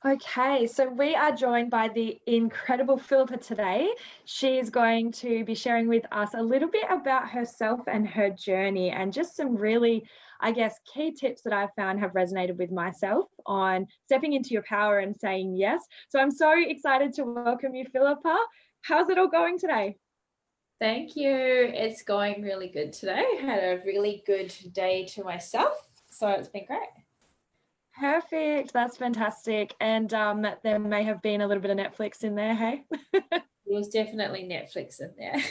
Okay, so we are joined by the incredible Phillipa today. She is going to be sharing with us a little bit about herself and her journey, and just some really, I guess, key tips that I've found have resonated with myself on stepping into your power and saying yes. So I'm so excited to welcome you, Phillipa. How's it all going today? Thank you. It's going really good today. Had a really good day to myself, so it's been great. Perfect. That's fantastic. And there may have been a little bit of Netflix in there, hey? There was definitely Netflix in there.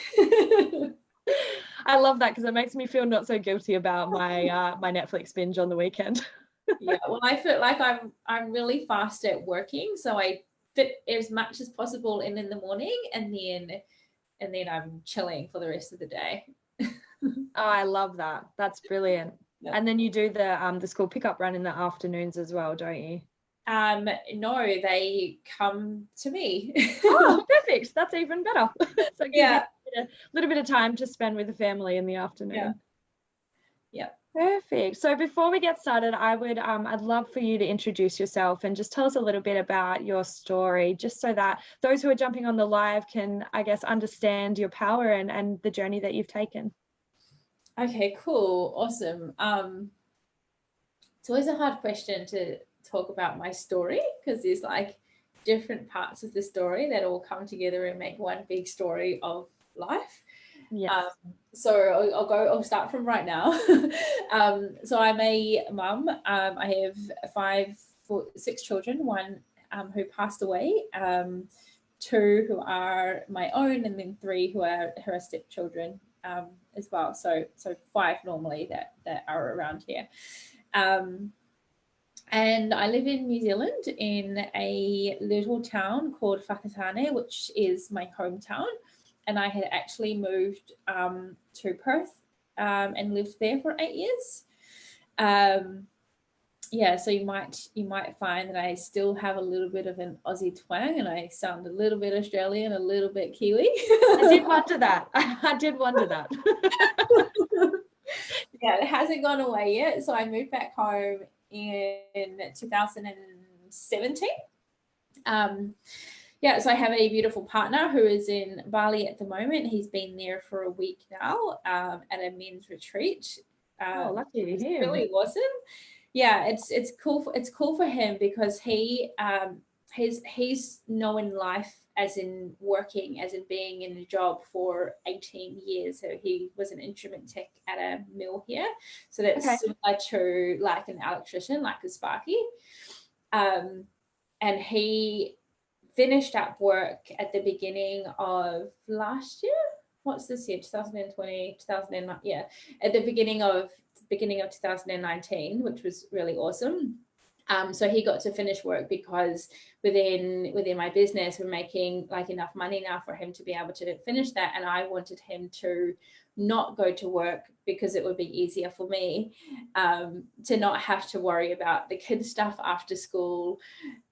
I love that because it makes me feel not so guilty about my Netflix binge on the weekend. Yeah, well, I feel like I'm really fast at working, so I fit as much as possible in the morning, and then I'm chilling for the rest of the day. Oh, I love that. That's brilliant. Yeah. And then you do the school pickup run in the afternoons as well, don't you? No, they come to me. Oh, perfect. That's even better. So it gives Yeah. you a little bit of time to spend with the family in the afternoon. Yeah. Perfect. So before we get started, I'd love for you to introduce yourself and just tell us a little bit about your story, just so that those who are jumping on the live can, I guess, understand your power and the journey that you've taken. Okay, cool. Awesome. It's always a hard question to talk about my story because there's like different parts of the story that all come together and make one big story of life. Yes. So I'll start from right now. So I'm a mum. I have 6 children, one who passed away, 2 who are my own, and then 3 who are her stepchildren as well. So 5 normally that are around here. And I live in New Zealand in a little town called Whakatane, which is my hometown. And I had actually moved to Perth and lived there for 8 years. So you might find that I still have a little bit of an Aussie twang, and I sound a little bit Australian, a little bit Kiwi. I did wonder that. I did wonder that. Yeah, it hasn't gone away yet. So I moved back home in 2017. So I have a beautiful partner who is in Bali at the moment. He's been there for a week now at a men's retreat. Lucky it's him. Really awesome. Yeah, it's cool. It's cool for him because he's known life as in working, as in being in a job for 18 years. So he was an instrument tech at a mill here. So that's similar to like an electrician, like a sparky. And he finished up work at the beginning of last year. What's this year? 2020, 2009. Yeah, at the beginning of 2019, which was really awesome. So he got to finish work because within my business, we're making like enough money now for him to be able to finish that. And I wanted him to not go to work because it would be easier for me to not have to worry about the kids' stuff after school.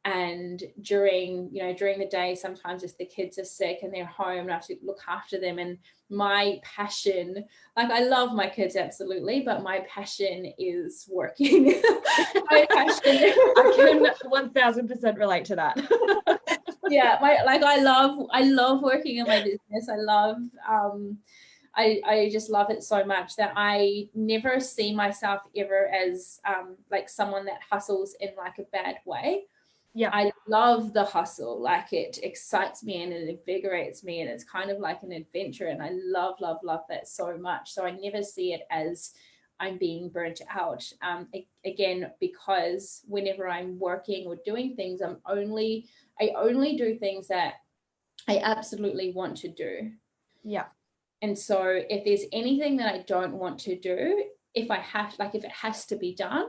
And during the day, sometimes if the kids are sick and they're home, and I have to look after them. And my passion, like I love my kids absolutely, but my passion is working. My passion. I can 1000% relate to that. Yeah, I love working in my business. I just love it so much that I never see myself ever as like someone that hustles in like a bad way. Yeah, I love the hustle. Like it excites me and it invigorates me, and it's kind of like an adventure, and I love that so much. So I never see it as I'm being burnt out. Again, because whenever I'm working or doing things, I only do things that I absolutely want to do. Yeah. And so if there's anything that I don't want to do, if it has to be done,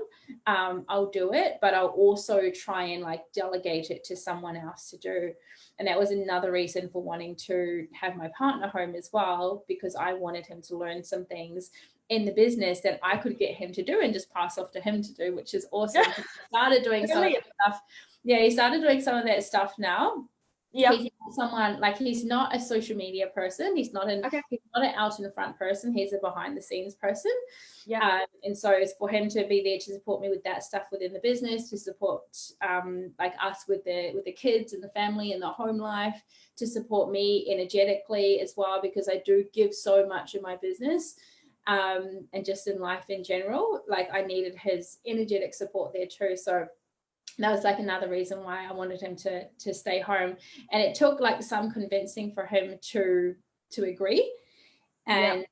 I'll do it, but I'll also try and like delegate it to someone else to do. And that was another reason for wanting to have my partner home as well, because I wanted him to learn some things in the business that I could get him to do and just pass off to him to do, which is awesome. He started doing some of that stuff. Yeah, he started doing some of that stuff now. Yeah. He's someone like, he's not a social media person. He's not Okay. he's not an out in the front person. He's a behind the scenes person. Yeah. And so it's for him to be there to support me with that stuff within the business, to support like us with the kids and the family and the home life, to support me energetically as well, because I do give so much in my business. And just in life in general, like I needed his energetic support there too. So that was like another reason why I wanted him to stay home. And it took like some convincing for him to agree. And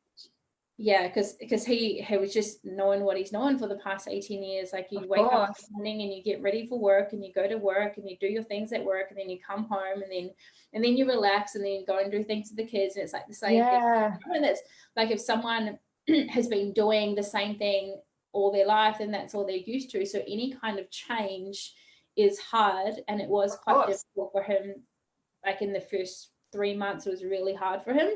because he was just knowing what he's known for the past 18 years. Like, you wake up in the morning and you get ready for work and you go to work and you do your things at work, and then you come home and then you relax and then you go and do things with the kids, and it's like the same thing. And it's like, if someone has been doing the same thing all their life, and that's all they're used to, so any kind of change is hard. And it was quite difficult for him. Like in the first 3 months, it was really hard for him,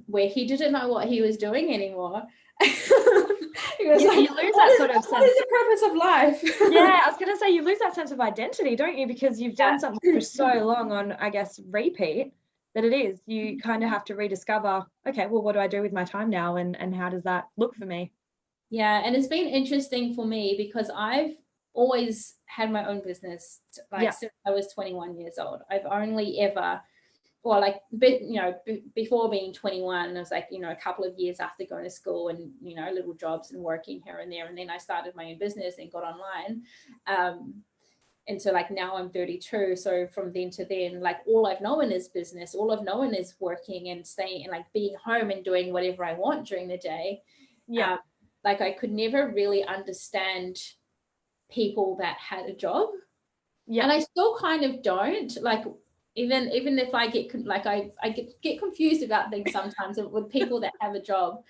where he didn't know what he was doing anymore. He was like, you lose that sort of sense. What is the purpose of life? Yeah, I was going to say, you lose that sense of identity, don't you? Because you've done something for so long on, I guess, repeat, that it is, you kind of have to rediscover, okay, well, what do I do with my time now? And how does that look for me? Yeah, and it's been interesting for me because I've always had my own business, like since I was 21 years old. I've only ever, well, like, before being 21, it was like, a couple of years after going to school and, little jobs and working here and there. And then I started my own business and got online. And so like now I'm 32. So from then to then, like, all I've known is business. All I've known is working and staying and like being home and doing whatever I want during the day. Yeah. Like, I could never really understand people that had a job. Yeah. And I still kind of don't. Like, even if I get like I get confused about things sometimes with people that have a job,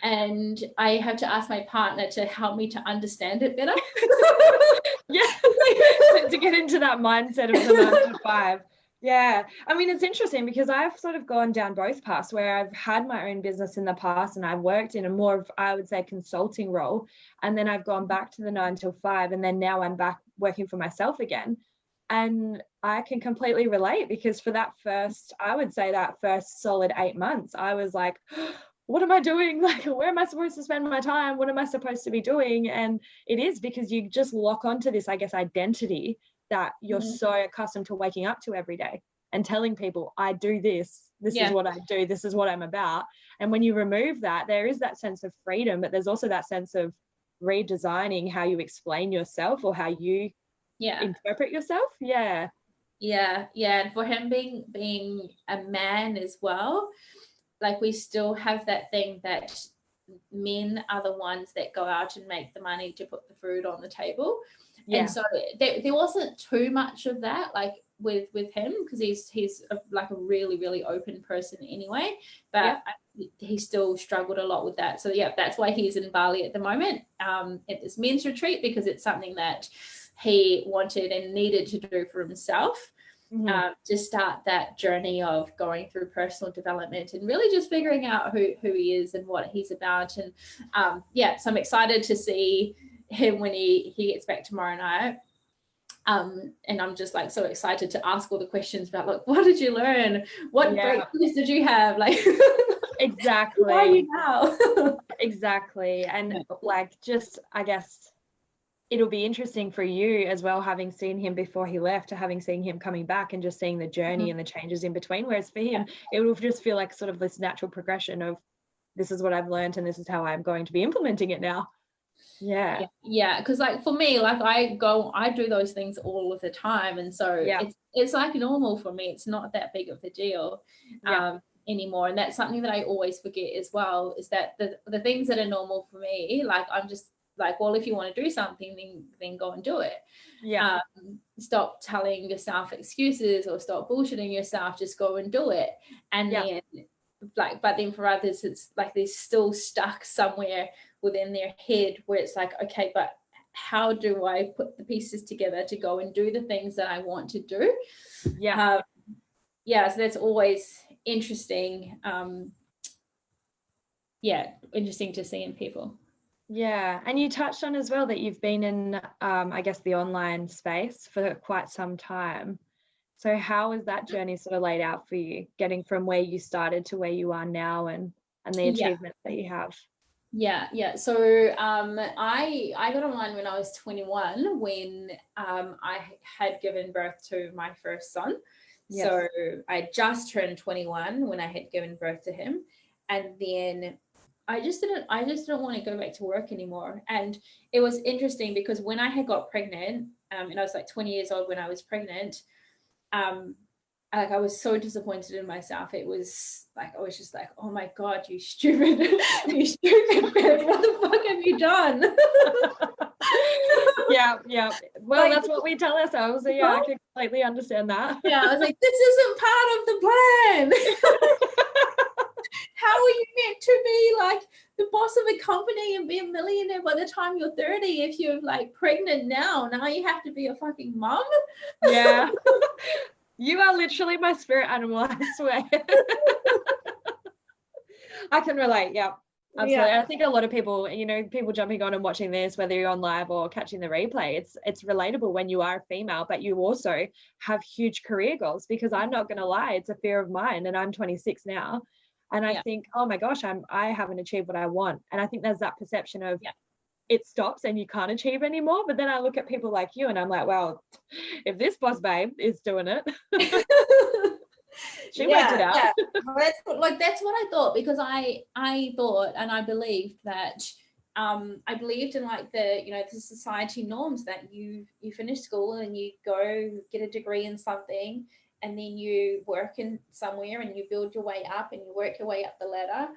and I have to ask my partner to help me to understand it better. To get into that mindset of the 9 to 5. Yeah, I mean, it's interesting because I've sort of gone down both paths, where I've had my own business in the past and I've worked in a more of, I would say, consulting role, and then I've gone back to the 9 to 5, and then now I'm back working for myself again. And I can completely relate, because for that first, I would say that first solid 8 months, I was like, what am I doing? Like, where am I supposed to spend my time? What am I supposed to be doing? And it is because you just lock onto this, I guess, identity that you're so accustomed to waking up to every day and telling people, I do this. This is what I do. This is what I'm about. And when you remove that, there is that sense of freedom, but there's also that sense of redesigning how you explain yourself or how you interpret yourself. And for him being a man as well, like, we still have that thing that men are the ones that go out and make the money to put the food on the table. And so there wasn't too much of that, like, with him, because he's like a really, really open person anyway, but he still struggled a lot with that. So that's why he's in Bali at the moment, at this men's retreat, because it's something that he wanted and needed to do for himself. To start that journey of going through personal development and really just figuring out who he is and what he's about. And so I'm excited to see him when he gets back tomorrow night. And I'm just like so excited to ask all the questions about, like, what did you learn? What breakthroughs did you have? Like, exactly. Who are you now? Exactly. And like, just, I guess, it'll be interesting for you as well, having seen him before he left to having seen him coming back and just seeing the journey and the changes in between. Whereas for him, it will just feel like sort of this natural progression of, this is what I've learned and this is how I'm going to be implementing it now. Because like for me, like, I do those things all of the time, and so it's like normal for me. It's not that big of a deal anymore, and that's something that I always forget as well, is that the things that are normal for me, like, I'm just like, well, if you want to do something, then go and do it. Stop telling yourself excuses or stop bullshitting yourself. Just go and do it. And then, like, but then for others, it's like they're still stuck somewhere within their head where it's like, okay, but how do I put the pieces together to go and do the things that I want to do? So that's always interesting. Interesting to see in people. And you touched on as well that you've been in, I guess, the online space for quite some time. So how is that journey sort of laid out for you, getting from where you started to where you are now, and the achievements that you have? Yeah. So I got online when I was 21, when I had given birth to my first son. Yes. So I just turned 21 when I had given birth to him, and then I just didn't want to go back to work anymore. And it was interesting because when I had got pregnant, and I was like 20 years old when I was pregnant, like I was so disappointed in myself. It was like I was just like, oh my God, you stupid, you stupid bitch, what the fuck have you done? Yeah. Well, like, that's what we tell ourselves. So yeah, I can completely understand that. Yeah, I was like, this isn't part of the plan. How are you meant to be like the boss of a company and be a millionaire by the time you're 30 if you're like pregnant now? Now you have to be a fucking mum? Yeah. You are literally my spirit animal, I swear. I can relate. Yeah, absolutely. Yeah. I think a lot of people, people jumping on and watching this, whether you're on live or catching the replay, it's relatable when you are a female, but you also have huge career goals, because I'm not going to lie, it's a fear of mine, and I'm 26 now. And I think, oh my gosh, I haven't achieved what I want. And I think there's that perception of it stops and you can't achieve anymore. But then I look at people like you and I'm like, well, if this boss babe is doing it, she worked it out. Yeah. That's what I thought, because I thought and I believed that I believed in like the society norms that you finish school and you go get a degree in something, and then you work in somewhere and you build your way up and you work your way up the ladder.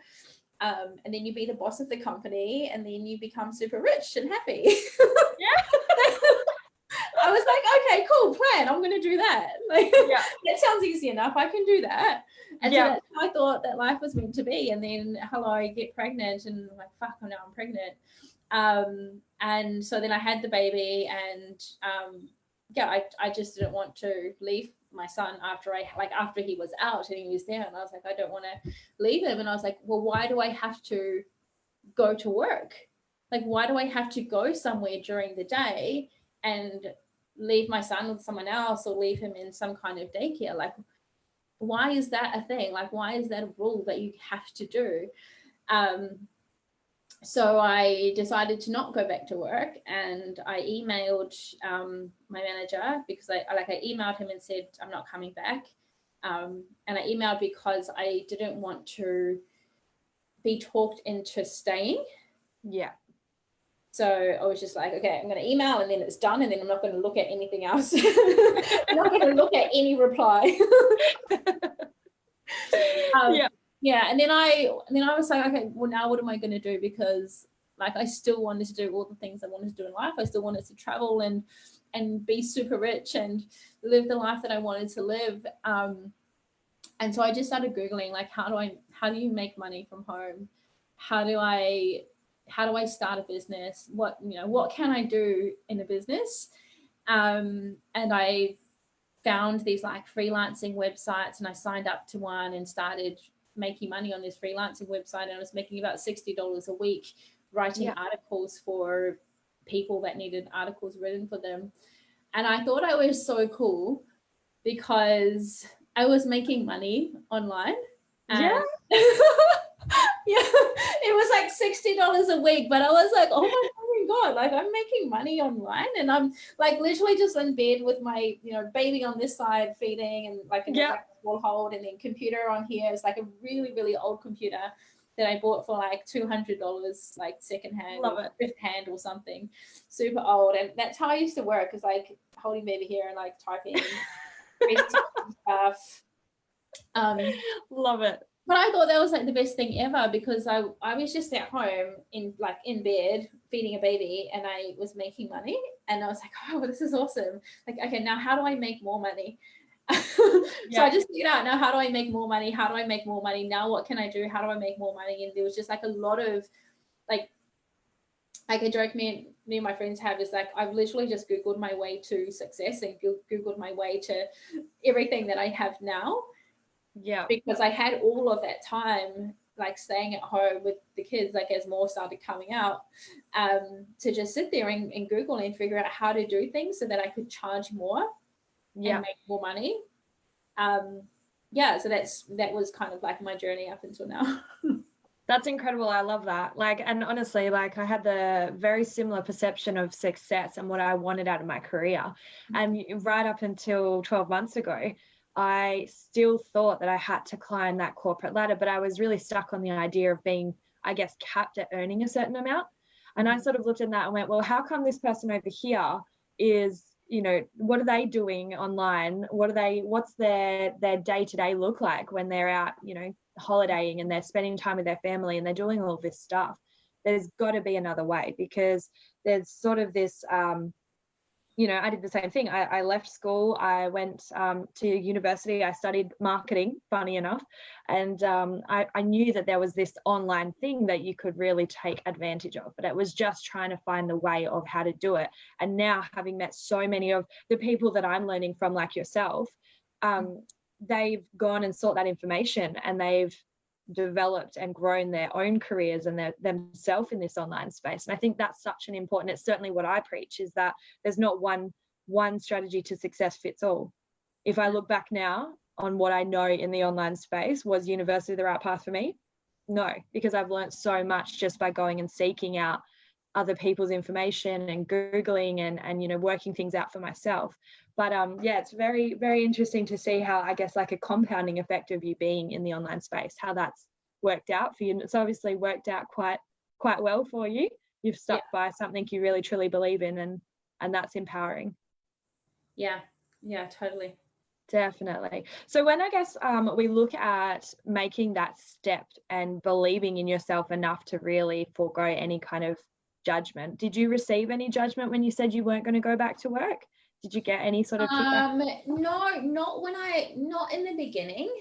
And then you be the boss of the company, and then you become super rich and happy. Yeah. I was like, okay, cool plan. I'm going to do that. Like, that sounds easy enough. I can do that. And so that's how I thought that life was meant to be. And then, I get pregnant, and I'm like, fuck, now I'm pregnant. And so then I had the baby, and I just didn't want to leave my son after he was out and he was there, and I was like, I don't want to leave him. And I was like, well, why do I have to go to work? Like, why do I have to go somewhere during the day and leave my son with someone else, or leave him in some kind of daycare? Like, why is that a thing? Like, why is that a rule that you have to do? So I decided to not go back to work, and I emailed my manager, because I emailed him and said, I'm not coming back. And I emailed because I didn't want to be talked into staying. Yeah. So I was just like, okay, I'm going to email, and then it's done, and then I'm not going to look at anything else. I'm not going to look at any reply. Yeah, and then I was like, okay, well, now what am I going to do? Because like I still wanted to do all the things I wanted to do in life. I still wanted to travel and be super rich and live the life that I wanted to live. And so I just started Googling, like, how do you make money from home? How do I start a business? What can I do in a business? And I found these like freelancing websites, and I signed up to one and started making money on this freelancing website. And I was making about $60 a week writing articles for people that needed articles written for them. And I thought I was so cool because I was making money online. And it was like $60 a week, but I was like, oh my God, like I'm making money online, and I'm like literally just in bed with my baby on this side feeding, and like a small hold, and then computer on here. It's like a really, really old computer that I bought for like $200, like secondhand or fifth hand or something, super old. And that's how I used to work, is like holding baby here and like typing stuff. Love it. But I thought that was like the best thing ever, because I was just at home in bed feeding a baby, and I was making money, and I was like, oh, this is awesome. Like, okay, now how do I make more money? So I just figured out, now how do I make more money? How do I make more money? Now what can I do? How do I make more money? And there was just like a lot of like a joke me and my friends have is like, I've literally just Googled my way to success and Googled my way to everything that I have now. Yeah. Because I had all of that time like staying at home with the kids, like as more started coming out, to just sit there and Google and figure out how to do things so that I could charge more and make more money. Yeah, so that was kind of like my journey up until now. That's incredible. I love that. Like, and honestly, like I had the very similar perception of success and what I wanted out of my career. And right up until 12 months ago, I still thought that I had to climb that corporate ladder, but I was really stuck on the idea of being, I guess, capped at earning a certain amount. And I sort of looked at that and went, well, how come this person over here is, you know, what are they doing online? What's their day-to-day look like when they're out, you know, holidaying and they're spending time with their family and they're doing all this stuff? There's got to be another way, because there's sort of this you know, I did the same thing. I left school, I went to university, I studied marketing, funny enough, and I knew that there was this online thing that you could really take advantage of, but it was just trying to find the way of how to do it. And now, having met so many of the people that I'm learning from, like yourself, they've gone and sought that information and they've developed and grown their own careers and themselves in this online space. And I think that's such an important, it's certainly what I preach, is that there's not one strategy to success fits all. If I look back now on what I know in the online space, was university the right path for me? No, because I've learned so much just by going and seeking out other people's information and Googling and you know, working things out for myself. But yeah, it's very, very interesting to see how, I guess, like a compounding effect of you being in the online space, how that's worked out for you. And it's obviously worked out quite well for you. You've stuck by something you really truly believe in, and that's empowering. Yeah, totally. Definitely. So when, I guess, we look at making that step and believing in yourself enough to really forego any kind of judgment, did you receive any judgment when you said you weren't going to go back to work? Did you get any sort of kickback? No, not in the beginning.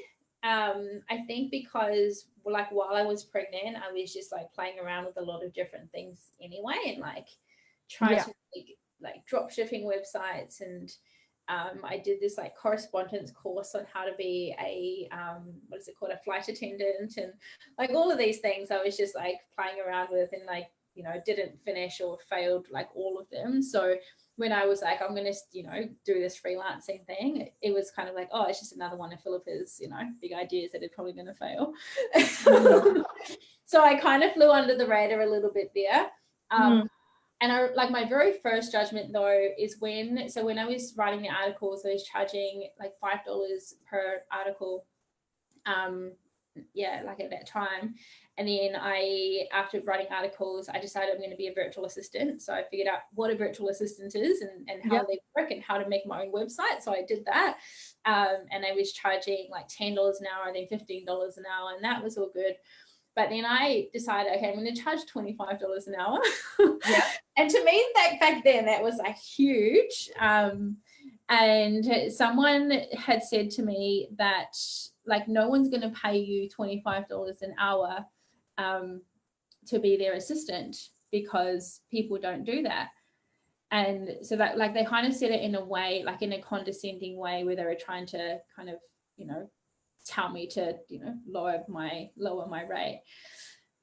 I think because, like, while I was pregnant, I was just like playing around with a lot of different things anyway, and like try to make like drop shipping websites, and I did this like correspondence course on how to be a what is it called, a flight attendant, and like all of these things I was just like playing around with, and like, you know, didn't finish or failed like all of them. So when I was like, I'm going to, you know, do this freelancing thing, it was kind of like, oh, it's just another one of Phillipa's, you know, big ideas that are probably going to fail. So I kind of flew under the radar a little bit there. And I, like, my very first judgment though is when I was writing the articles, I was charging like $5 per article. Like at that time. And then after writing articles, I decided I'm going to be a virtual assistant. So I figured out what a virtual assistant is and how they work and how to make my own website. So I did that. And I was charging like $10 an hour and then $15 an hour, and that was all good. But then I decided, okay, I'm going to charge $25 an hour. And to me, back then, that was like huge. And someone had said to me that, like, no one's going to pay you $25 an hour to be their assistant, because people don't do that. And so that, like, they kind of said it in a way, like in a condescending way, where they were trying to kind of, you know, tell me to, you know, lower my rate.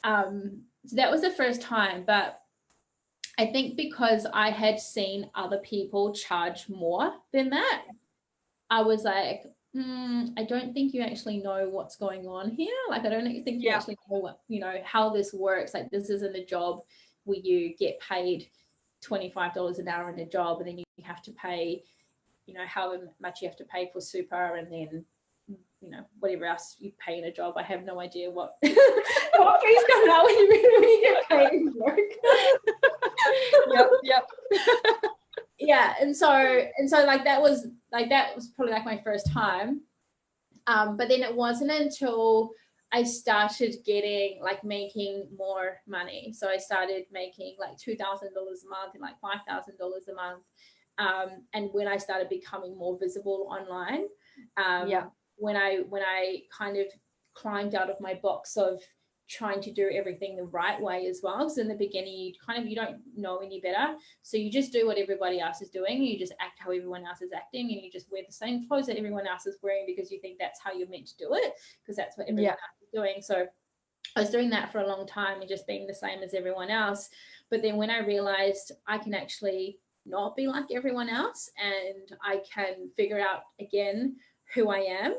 So that was the first time. But I think because I had seen other people charge more than that, I was like, I don't think you actually know what's going on here. Like, I don't think you actually know what, you know, how this works. Like, this isn't a job where you get paid $25 an hour in a job, and then you have to pay, you know, however much you have to pay for super, and then, you know, whatever else you pay in a job. I have no idea what what fees coming out when you get paid in work. Yeah, and so like that was probably like my first time. But then it wasn't until I started getting, like, making more money. So I started making like $2,000 a month and like $5,000 a month. And when I started becoming more visible online, when I kind of climbed out of my box of trying to do everything the right way as well. Because in the beginning, you don't know any better. So you just do what everybody else is doing. You just act how everyone else is acting, and you just wear the same clothes that everyone else is wearing because you think that's how you're meant to do it, because that's what everyone else is doing. So I was doing that for a long time and just being the same as everyone else. But then when I realized I can actually not be like everyone else, and I can figure out again who I am,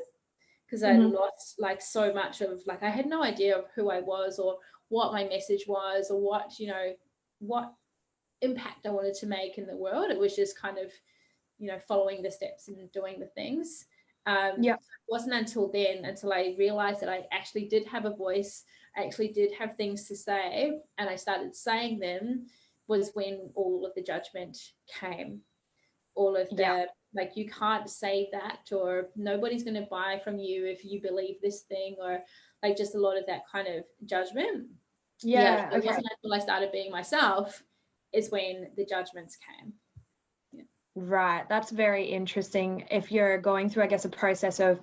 because I lost like so much of, like, I had no idea of who I was or what my message was or what, you know, what impact I wanted to make in the world. It was just kind of, you know, following the steps and doing the things. It wasn't until then, until I realized that I actually did have a voice, I actually did have things to say, and I started saying them, was when all of the judgment came. All of the, like, you can't say that, or nobody's going to buy from you if you believe this thing, or like just a lot of that kind of judgment. It wasn't until I started being myself is when the judgments came. Right. That's very interesting. If you're going through, I guess, a process of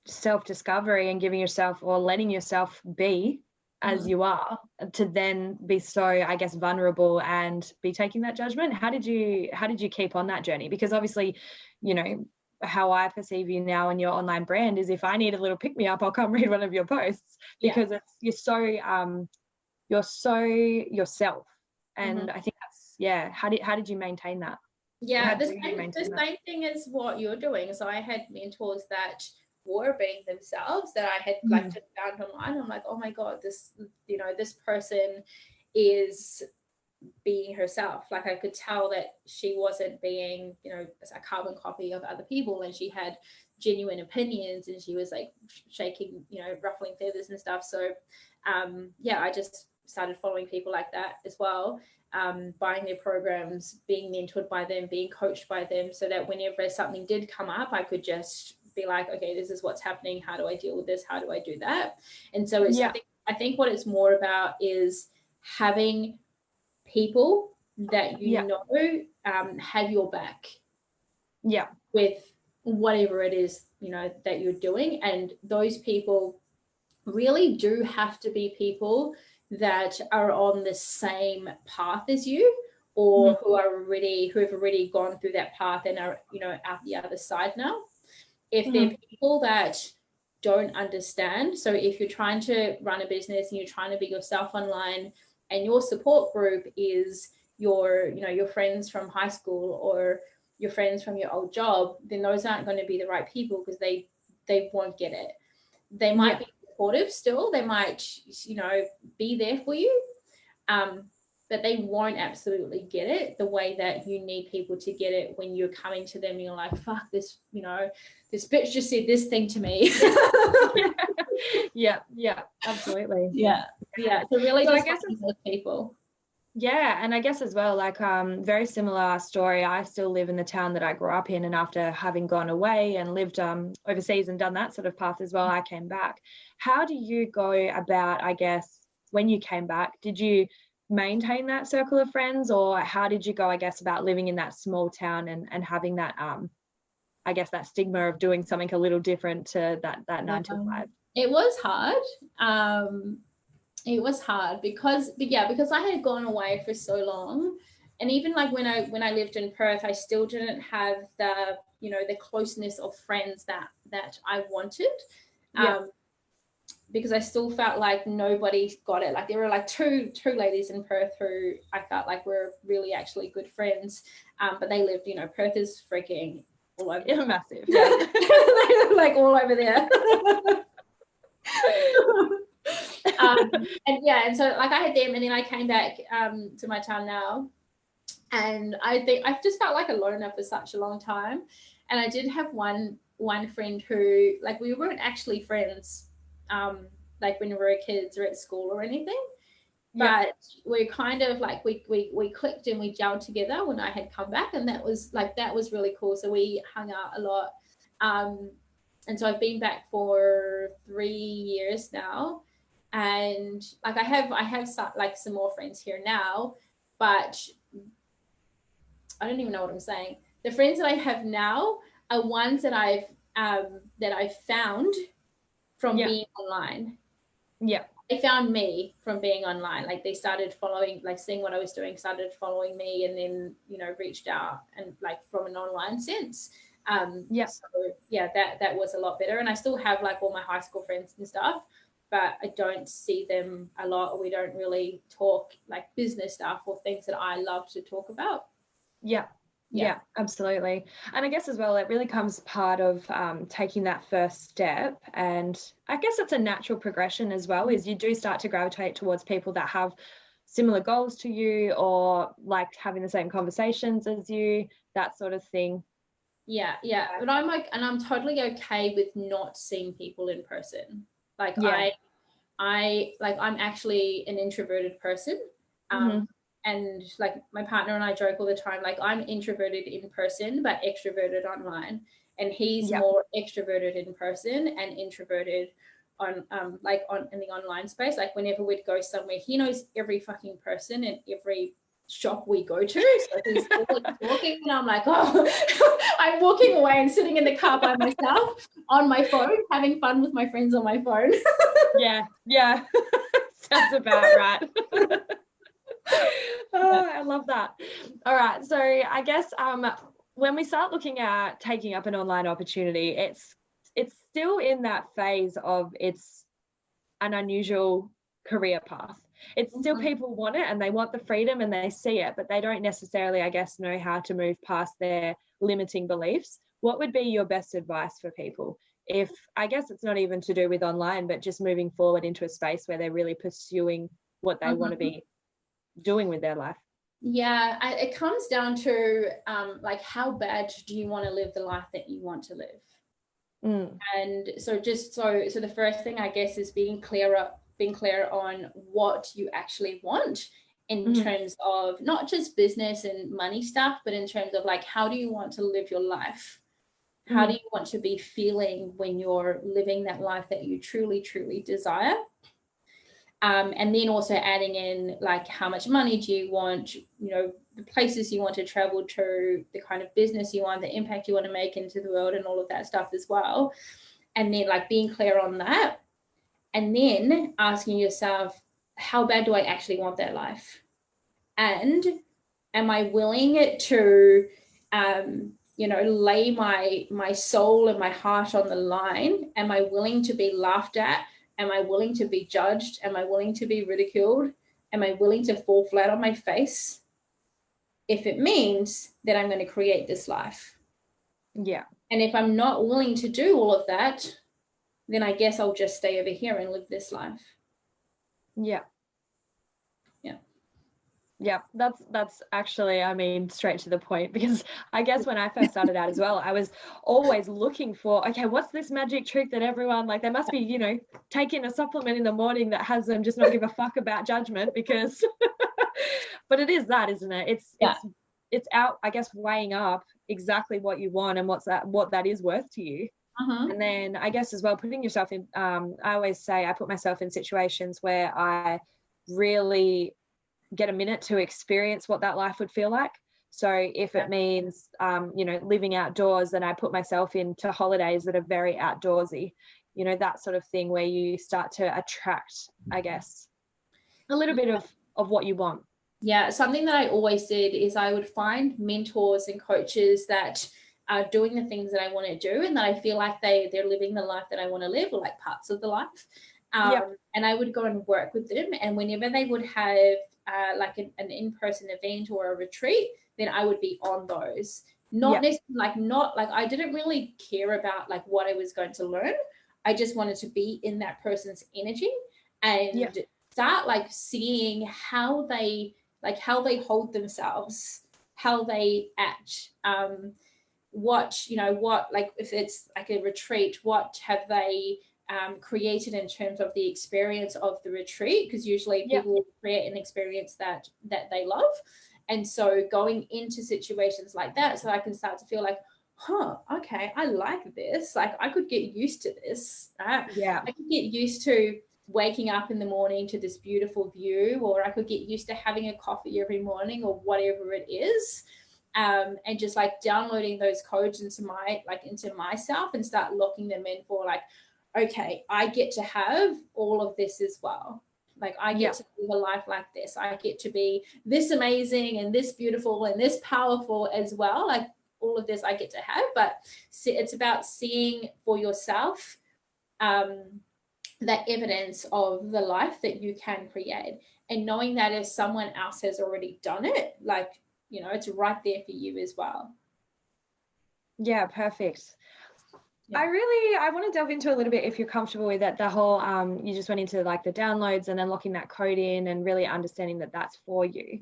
self-discovery and giving yourself or letting yourself be as you are, to then be so, I guess, vulnerable and be taking that judgment. How did you keep on that journey? Because obviously, you know, how I perceive you now in your online brand is, if I need a little pick me up, I'll come read one of your posts, because you're so yourself. And I think that's, how did you maintain that? The same thing as what you're doing. So I had mentors that were being themselves, that I had like just found online. I'm like, oh my God, this, you know, this person is being herself. Like, I could tell that she wasn't being, you know, a carbon copy of other people, and she had genuine opinions, and she was like shaking, you know, ruffling feathers and stuff. So I just started following people like that as well, buying their programs, being mentored by them, being coached by them, so that whenever something did come up, I could just be like, okay, this is what's happening. How do I deal with this? How do I do that? And so it's, I think what it's more about is having people that you know have your back with whatever it is, you know, that you're doing. And those people really do have to be people that are on the same path as you, or who have already gone through that path and are, you know, out the other side now. If they're people that don't understand, so if you're trying to run a business and you're trying to be yourself online, and your support group is your, you know, your friends from high school or your friends from your old job, then those aren't going to be the right people, because they won't get it. They might be supportive still, they might, you know, be there for you, but they won't absolutely get it the way that you need people to get it when you're coming to them and you're like, fuck this, you know, this bitch just said this thing to me. Absolutely. So really, so just those people. And I guess as well, like, very similar story. I still live in the town that I grew up in, and after having gone away and lived overseas and done that sort of path as well, I came back. How do you go about, I guess, when you came back? Did you maintain that circle of friends, or how did you go, I guess, about living in that small town and having that I guess that stigma of doing something a little different to that 9 to 5? It was hard. It was hard because I had gone away for so long, and even like when I lived in Perth, I still didn't have the, you know, the closeness of friends that I wanted. Because I still felt like nobody got it. Like, there were like two ladies in Perth who I felt like were really actually good friends, but they lived, you know, Perth is freaking all over. It's massive. They live like all over there. And so like I had them, and then I came back to my town now, and I think I've just felt like a loner for such a long time. And I did have one friend who, like, we weren't actually friends like when we were kids or at school or anything, but we kind of like we clicked and we gelled together when I had come back, and that was really cool. So we hung out a lot, and so I've been back for 3 years now, and like I have some more friends here now, but I don't even know what I'm saying. The friends that I have now are ones that I've found from being online. They found me from being online. Like, they started following, like, seeing what I was doing, started following me, and then, you know, reached out, and like from an online sense. So that was a lot better. And I still have like all my high school friends and stuff, but I don't see them a lot, or we don't really talk like business stuff or things that I love to talk about. Yeah, absolutely. And I guess as well, it really comes part of taking that first step. And I guess it's a natural progression as well, is you do start to gravitate towards people that have similar goals to you, or like having the same conversations as you, that sort of thing. Yeah. But I'm like, and I'm totally okay with not seeing people in person. Like I like, I'm actually an introverted person. And like my partner and I joke all the time, like I'm introverted in person but extroverted online, and he's more extroverted in person and introverted on like on in the online space. Like whenever we'd go somewhere, he knows every fucking person in every shop we go to, so he's always talking, and I'm like, oh, I'm walking away and sitting in the car by myself on my phone, having fun with my friends on my phone. Yeah sounds about right. I love that. All right, so I guess when we start looking at taking up an online opportunity, it's still in that phase of it's an unusual career path. It's still people want it and they want the freedom and they see it, but they don't necessarily, I guess, know how to move past their limiting beliefs. What would be your best advice for people? If, I guess it's not even to do with online, but just moving forward into a space where they're really pursuing what they want to be doing with their life. Yeah, it comes down to like, how bad do you want to live the life that you want to live? And so just so the first thing, I guess, is being clear on what you actually want in terms of not just business and money stuff, but in terms of like, how do you want to live your life? How do you want to be feeling when you're living that life that you truly, truly desire? And then also adding in like, how much money do you want, the places you want to travel to, the kind of business you want, the impact you want to make into the world, and all of that stuff as well. And then like being clear on that, and then asking yourself, how bad do I actually want that life? And am I willing to lay my soul and my heart on the line? Am I willing to be laughed at? Am I willing to be judged? Am I willing to be ridiculed? Am I willing to fall flat on my face if it means that I'm going to create this life? Yeah. And if I'm not willing to do all of that, then I guess I'll just stay over here and live this life. Yeah, that's actually, I mean, straight to the point, because I guess when I first started out as well, I was always looking for, okay, what's this magic trick that everyone, like, they must be, taking a supplement in the morning that has them just not give a fuck about judgment, because but it is that, isn't it? It's out, I guess, weighing up exactly what you want and what that is worth to you. And then I guess as well, putting yourself in, I always say I put myself in situations where I really get a minute to experience what that life would feel like. So if it means, living outdoors, then I put myself into holidays that are very outdoorsy, that sort of thing, where you start to attract, I guess, a little bit of what you want. Yeah, something that I always did is I would find mentors and coaches that are doing the things that I want to do and that I feel like they're living the life that I want to live, or like parts of the life. And I would go and work with them. And whenever they would have like an in-person event or a retreat, then I would be on those. Not I didn't really care about like what I was going to learn. I just wanted to be in that person's energy and start like seeing how they hold themselves, how they act, what like if it's like a retreat, what have they created in terms of the experience of the retreat, because usually people will create an experience that they love. And so going into situations like that, so I can start to feel like, okay, I like this, like I could get used to this. I could get used to waking up in the morning to this beautiful view, or I could get used to having a coffee every morning, or whatever it is. And just like downloading those codes into myself and start locking them in for like, okay, I get to have all of this as well. Like I get to live a life like this. I get to be this amazing and this beautiful and this powerful as well. Like all of this I get to have, but it's about seeing for yourself that evidence of the life that you can create, and knowing that if someone else has already done it, like you know, it's right there for you as well. Yeah, perfect. Yeah. I want to delve into a little bit, if you're comfortable with it, the whole you just went into like the downloads and then locking that code in and really understanding that that's for you.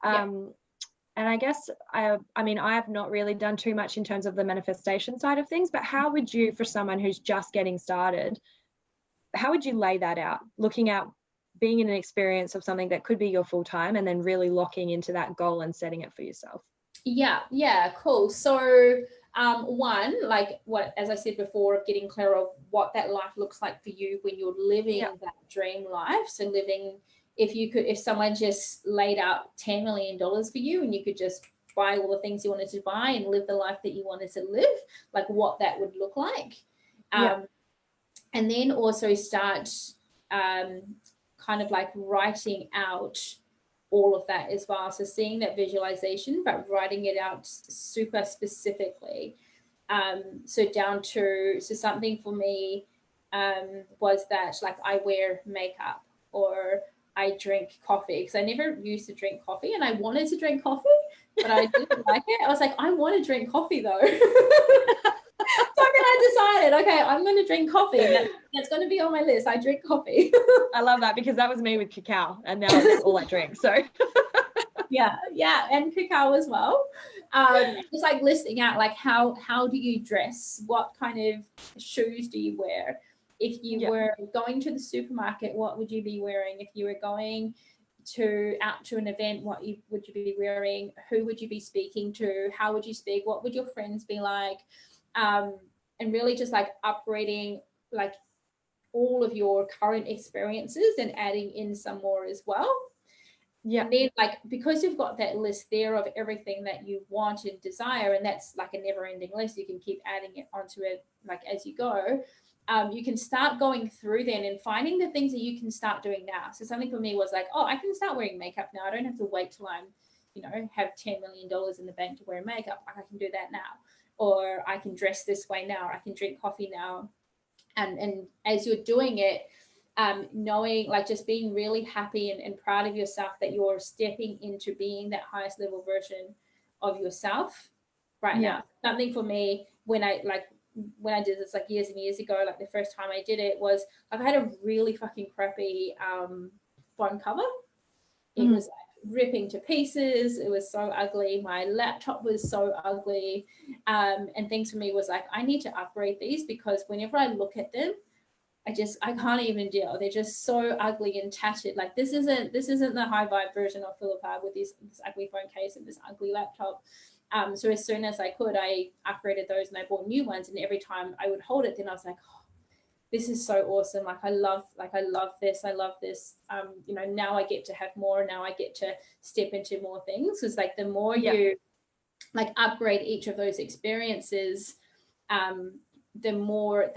And I guess I mean, I have not really done too much in terms of the manifestation side of things, but how would you, for someone who's just getting started, how would you lay that out, looking at being in an experience of something that could be your full time and then really locking into that goal and setting it for yourself? Yeah, cool. So one, like what, as I said before, getting clear of what that life looks like for you when you're living that dream life. So living, if someone just laid out $10 million for you and you could just buy all the things you wanted to buy and live the life that you wanted to live, like what that would look like. And then also start kind of like writing out all of that as well. So seeing that visualization, but writing it out super specifically. So something for me was that, like, I wear makeup or I drink coffee, because I never used to drink coffee and I wanted to drink coffee, but I didn't like it. I was like, I want to drink coffee though. So then I decided, okay, I'm going to drink coffee. That's going to be on my list. I drink coffee. I love that, because that was me with cacao, and now that's all I drink. So yeah, and cacao as well. Just like listing out, like how do you dress? What kind of shoes do you wear? If you were going to the supermarket, what would you be wearing? If you were going out to an event, what would you be wearing? Who would you be speaking to? How would you speak? What would your friends be like? And really just like upgrading like all of your current experiences and adding in some more as well. And then, like, because you've got that list there of everything that you want and desire, and that's like a never-ending list, you can keep adding it onto it like as you go. You can start going through then and finding the things that you can start doing now. So something for me was like, oh, I can start wearing makeup now. I don't have to wait till I'm, you know, have $10 million in the bank to wear makeup. Like, I can do that now. Or I can dress this way now. I can drink coffee now. And as you're doing it, knowing, like, just being really happy and proud of yourself that you're stepping into being that highest level version of yourself right now. Something for me, when I did this like years and years ago, like the first time I did it was like, I had a really fucking crappy phone cover. It was like ripping to pieces. It was so ugly. My laptop was so ugly. And things for me was like, I need to upgrade these, because whenever I look at them, I can't even deal. They're just so ugly and tattered. Like, this isn't the high vibe version of Phillipa with this ugly phone case and this ugly laptop. So as soon as I could, I upgraded those and I bought new ones. And every time I would hold it, then I was like, oh, this is so awesome. I love this. I love this. You know, now I get to have more. Now I get to step into more things. Because like the more you like upgrade each of those experiences, the more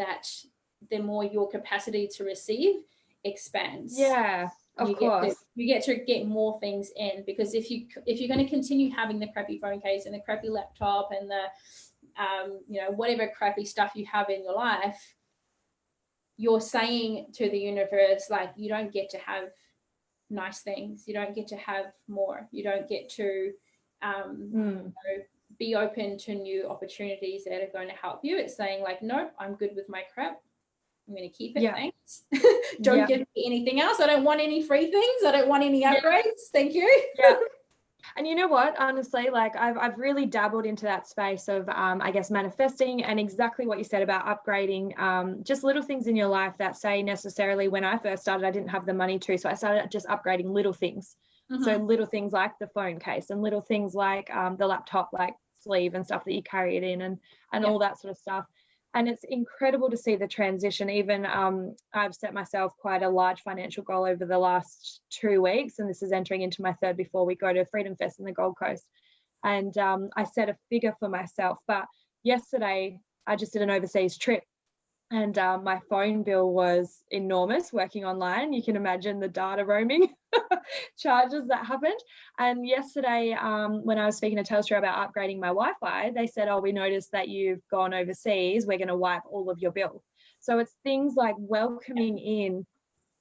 your capacity to receive expands. Yeah, of course. You get to get more things in, because if you're going to continue having the crappy phone case and the crappy laptop and the you know, whatever crappy stuff you have in your life, you're saying to the universe, like, you don't get to have nice things. You don't get to have more. You don't get to you know, be open to new opportunities that are going to help you. It's saying like, nope, I'm good with my crap. I'm going to keep it. Thanks. Don't give me anything else. I don't want any free things. I don't want any upgrades. Thank you. And you know what, honestly, like I've really dabbled into that space of, I guess, manifesting, and exactly what you said about upgrading, just little things in your life that, say, necessarily when I first started, I didn't have the money to, so I started just upgrading little things. So little things like the phone case, and little things like the laptop, like sleeve and stuff that you carry it in, and all that sort of stuff. And it's incredible to see the transition. Even I've set myself quite a large financial goal over the last 2 weeks, and this is entering into my third before we go to Freedom Fest in the Gold Coast. And I set a figure for myself. But yesterday, I just did an overseas trip, and my phone bill was enormous working online. You can imagine the data roaming charges that happened. And yesterday, when I was speaking to Telstra about upgrading my Wi-Fi, they said, oh, we noticed that you've gone overseas. We're going to wipe all of your bill. So it's things like welcoming in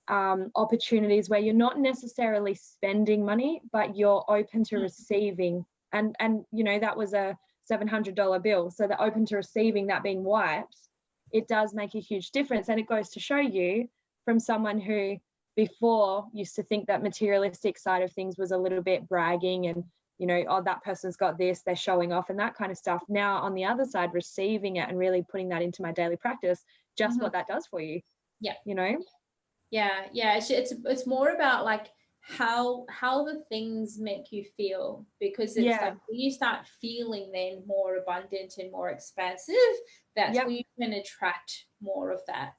opportunities where you're not necessarily spending money, but you're open to receiving and you know, that was a $700 bill. So they're open to receiving that being wiped. It does make a huge difference. And it goes to show you, from someone who before used to think that materialistic side of things was a little bit bragging and, you know, oh, that person's got this, they're showing off and that kind of stuff. Now on the other side, receiving it and really putting that into my daily practice, just what that does for you. Yeah. You know? Yeah. It's more about like how the things make you feel, because it's like when you start feeling then more abundant and more expansive, that's where you can attract more of that.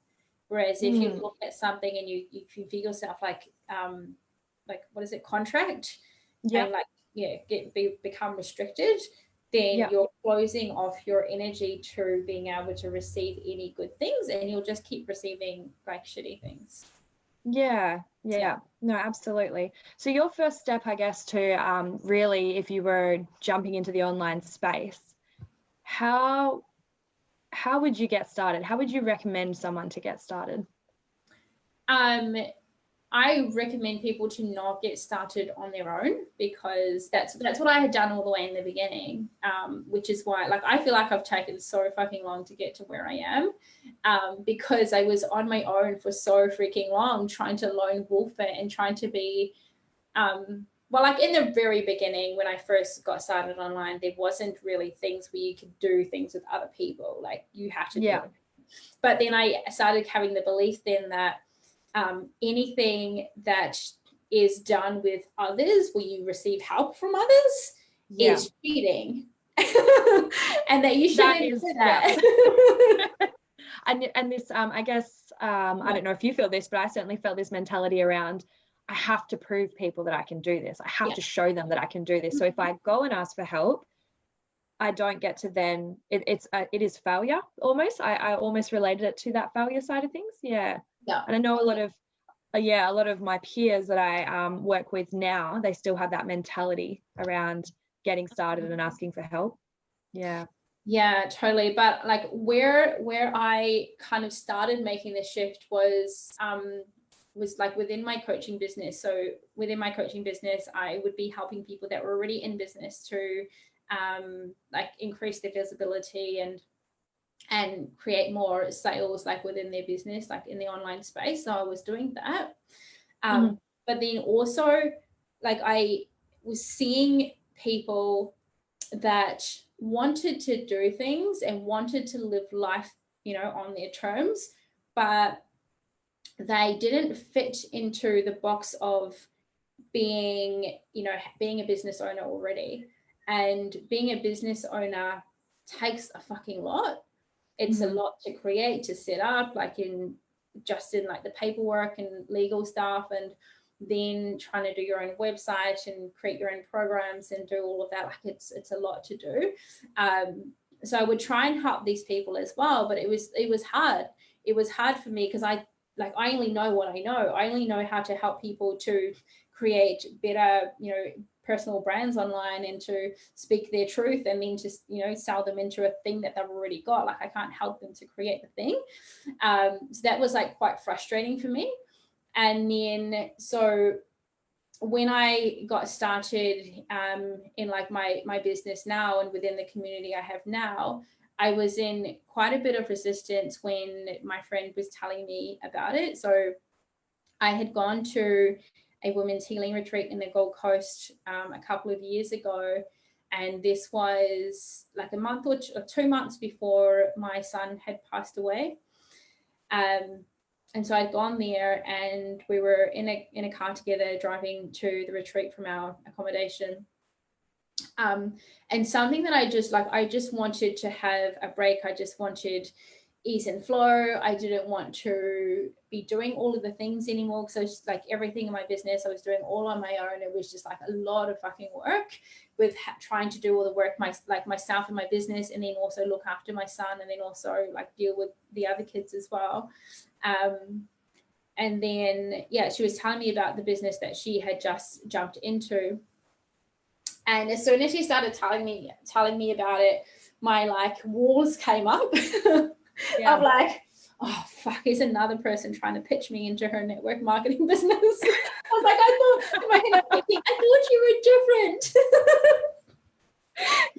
Whereas if you look at something and you feel yourself like what is it, contract, and like become restricted, then you're closing off your energy to being able to receive any good things, and you'll just keep receiving like shitty things. Yeah. No, absolutely. So your first step, I guess, to really, if you were jumping into the online space, how would you get started? How would you recommend someone to get started? I recommend people to not get started on their own, because that's what I had done all the way in the beginning, which is why, like, I feel like I've taken so fucking long to get to where I am, because I was on my own for so freaking long, trying to lone wolf it and trying to be, well, like in the very beginning when I first got started online, there wasn't really things where you could do things with other people, like you had to do it. But then I started having the belief then that anything that is done with others where you receive help from others is cheating. And that you shouldn't do that. And this, I guess, I don't know if you feel this, but I certainly felt this mentality around, I have to prove people that I can do this. I have to show them that I can do this. So if I go and ask for help, I don't get to then, it is failure almost. I almost related it to that failure side of things. Yeah. And I know a lot of my peers that I work with now, they still have that mentality around getting started and asking for help. Yeah, totally. But like where I kind of started making this shift was like within my coaching business. So within my coaching business, I would be helping people that were already in business to like increase their visibility and create more sales like within their business, like in the online space. So I was doing that. But then also like I was seeing people that wanted to do things and wanted to live life, you know, on their terms, but they didn't fit into the box of being a business owner already. And being a business owner takes a fucking lot. It's a lot to create, to set up, like in like the paperwork and legal stuff, and then trying to do your own website and create your own programs and do all of that. Like it's a lot to do. So I would try and help these people as well, but it was hard. It was hard for me because I only know what I know. I only know how to help people to create better, you know, personal brands online and to speak their truth and then just, you know, sell them into a thing that they've already got. Like I can't help them to create the thing. So that was like quite frustrating for me. And then so when I got started in like my business now and within the community I have now, I was in quite a bit of resistance when my friend was telling me about it. So I had gone to a women's healing retreat in the Gold Coast a couple of years ago. And this was like a month or 2 months before my son had passed away. And so I'd gone there and we were in a car together driving to the retreat from our accommodation. And something that I just wanted to have a break. I just wanted ease and flow. I didn't want to be doing all of the things anymore. So like everything in my business, I was doing all on my own. It was just like a lot of fucking work with trying to do all the work myself and my business, and then also look after my son, and then also like deal with the other kids as well. And then, she was telling me about the business that she had just jumped into. And as soon as she started telling me about it, my like walls came up. I'm like, oh fuck, here's another person trying to pitch me into her network marketing business. I was like, I thought you were different.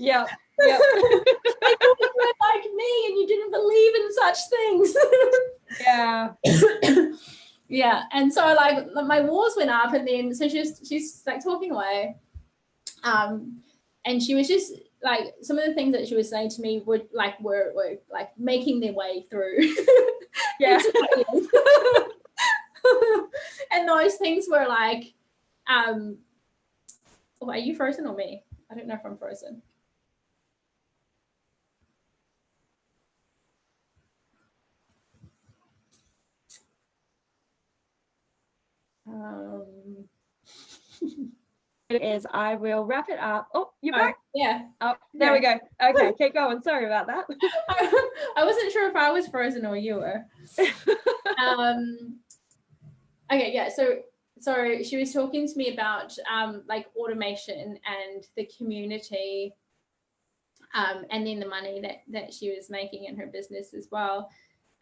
Yeah. Yeah. I thought you were like me and you didn't believe in such things. Yeah. Yeah. And so like my walls went up, and then so she's like talking away. And she was just like, some of the things that she was saying to me were like making their way through. Yeah. And those things were like, oh, are you frozen or me? I don't know if I'm frozen. It is. I will wrap it up. Oh, you back? Yeah. Oh, there we go. Okay, keep going. Sorry about that. I wasn't sure if I was frozen or you were. Okay, yeah. So she was talking to me about like automation and the community, and then the money that she was making in her business as well.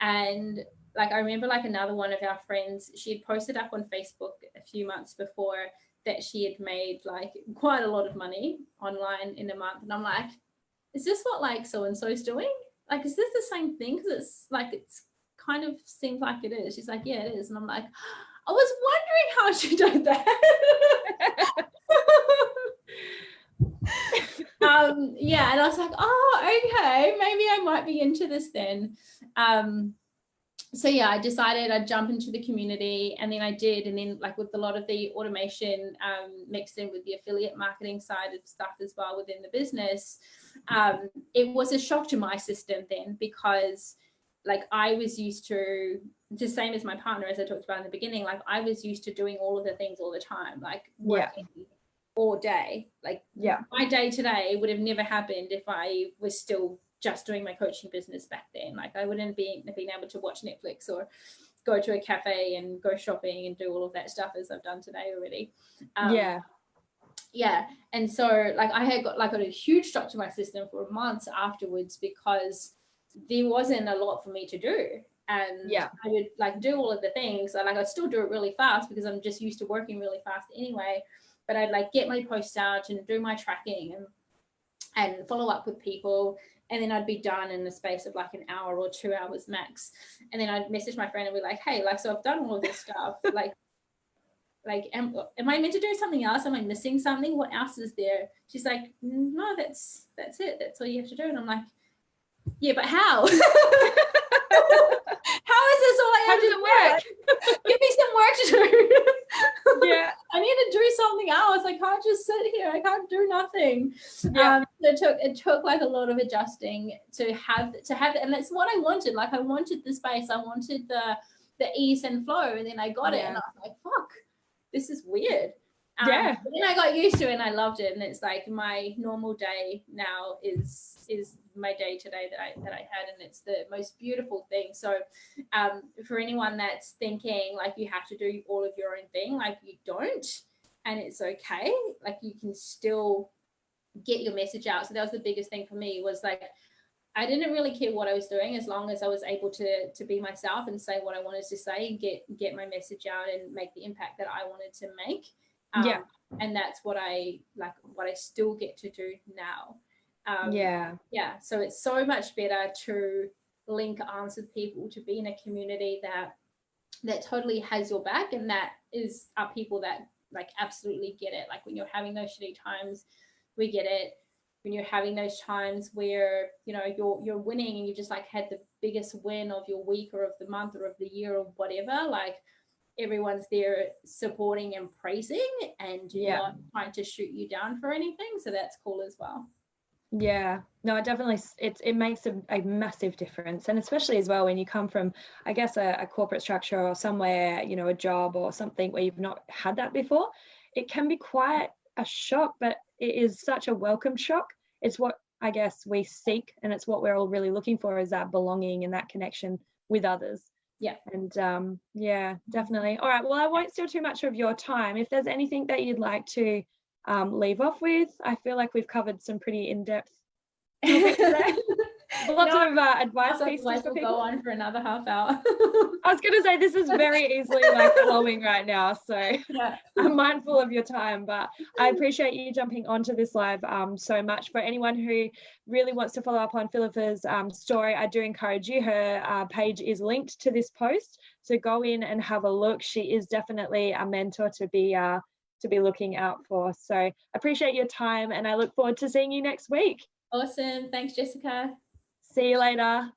And like I remember like another one of our friends, she had posted up on Facebook a few months before that she had made like quite a lot of money online in a month. And I'm like, is this what like so-and-so's doing? Like, is this the same thing? Because it's like, it's kind of seems like it is. She's like, yeah, it is. And I'm like, I was wondering how she did that. Yeah, and I was like, oh, okay, maybe I might be into this then. So yeah, I decided I'd jump into the community, and then I did. And then like with a lot of the automation mixed in with the affiliate marketing side of stuff as well within the business, it was a shock to my system then, because like I was used to, the same as my partner, as I talked about in the beginning, like I was used to doing all of the things all the time, like working all day. Like my day today would have never happened if I was still just doing my coaching business back then. Like I wouldn't been able to watch Netflix or go to a cafe and go shopping and do all of that stuff as I've done today already. Yeah. And so like I had got a huge shock to my system for months afterwards, because there wasn't a lot for me to do. And I would like do all of the things. So like I'd still do it really fast because I'm just used to working really fast anyway. But I'd like get my posts out and do my tracking and follow up with people. And then I'd be done in the space of like an hour or 2 hours max. And then I'd message my friend and be like, hey, like, so I've done all of this stuff. like, am I meant to do something else? Am I missing something? What else is there? She's like, no, that's it. That's all you have to do. And I'm like, yeah, but how? How is this all I have to do? Work? Give me some work to do. Yeah. I need to do something else. I can't just sit here. I can't do nothing. Yeah. It took like a lot of adjusting to have it, and that's what I wanted. Like I wanted the space. I wanted the ease and flow, and then I got it, and I was like, fuck, this is weird. But then I got used to it and I loved it, and it's like my normal day now is my day today that I had, and it's the most beautiful thing. So for anyone that's thinking like you have to do all of your own thing, like you don't, and it's okay. Like you can still get your message out. So that was the biggest thing for me, was like I didn't really care what I was doing as long as I was able to be myself and say what I wanted to say and get my message out and make the impact that I wanted to make. And that's what I still get to do now. So it's so much better to link arms with people, to be in a community that totally has your back, and that are people that like absolutely get it. Like when you're having those shitty times, we get it. When you're having those times where you're winning and you just like had the biggest win of your week or of the month or of the year or whatever, like everyone's there supporting and praising, and not trying to shoot you down for anything. So that's cool as well. Yeah, no, it makes a massive difference. And especially as well when you come from, I guess, a corporate structure or somewhere, a job or something where you've not had that before, it can be quite a shock, but it is such a welcome shock. It's what I guess we seek, and it's what we're all really looking for, is that belonging and that connection with others. And definitely. All right, well, I won't steal too much of your time. If there's anything that you'd like to leave off with, I feel like we've covered some pretty in-depth topics today. Lots No, of advice pieces otherwise for we'll people. go on for another half hour. I was going to say, this is very easily like flowing right now. So Yeah. I'm mindful of your time, but I appreciate you jumping onto this live so much. For anyone who really wants to follow up on Phillipa's story, I do encourage you. Her page is linked to this post. So go in and have a look. She is definitely a mentor to be looking out for. So appreciate your time, and I look forward to seeing you next week. Awesome. Thanks, Jessica. See you later.